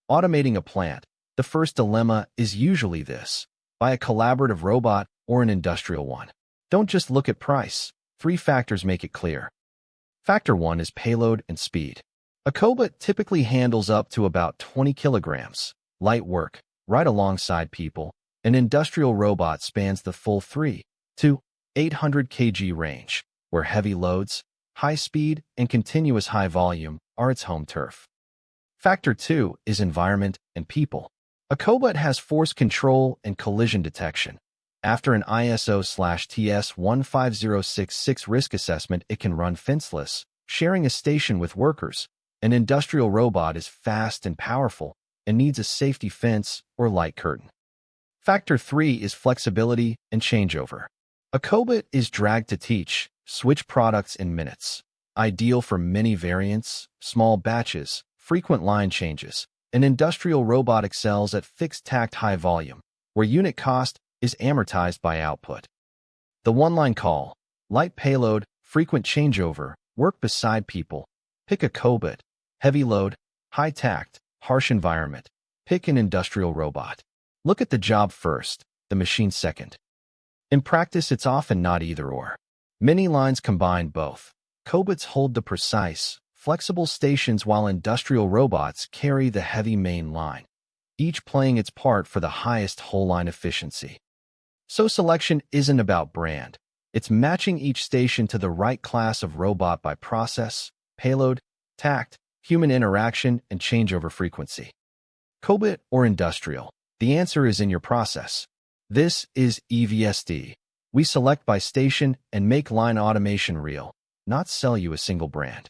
Automating a plant. The first dilemma is usually this: buy a collaborative robot or an industrial one. Don't just look at price. 3 factors make it clear. Factor 1 is payload and speed. A Cobot typically handles up to about 20 kilograms. Light work, right alongside people. An industrial robot spans the full 3 to 800 kg range, where heavy loads, high speed, and continuous high volume are its home turf. Factor 2 is environment and people. A Cobot has force control and collision detection. After an ISO/TS 15066 risk assessment, it can run fenceless, sharing a station with workers. An industrial robot is fast and powerful and needs a safety fence or light curtain. Factor 3 is flexibility and changeover. A Cobot is drag to teach, switch products in minutes. Ideal for many variants, small batches, frequent line changes. An industrial robot excels at fixed tact high volume, where unit cost is amortized by output. The one-line call: light payload, frequent changeover, work beside people. Pick a Cobot. Heavy load, high tact, harsh environment. Pick an industrial robot. Look at the job first, the machine second. In practice, it's often not either or. Many lines combine both. Cobots hold the precise, flexible stations while industrial robots carry the heavy main line, each playing its part for the highest whole line efficiency. So selection isn't about brand. It's matching each station to the right class of robot by process, payload, tact, human interaction, and changeover frequency. Cobot or industrial? The answer is in your process. This is EVST. We select by station and make line automation real, not sell you a single brand.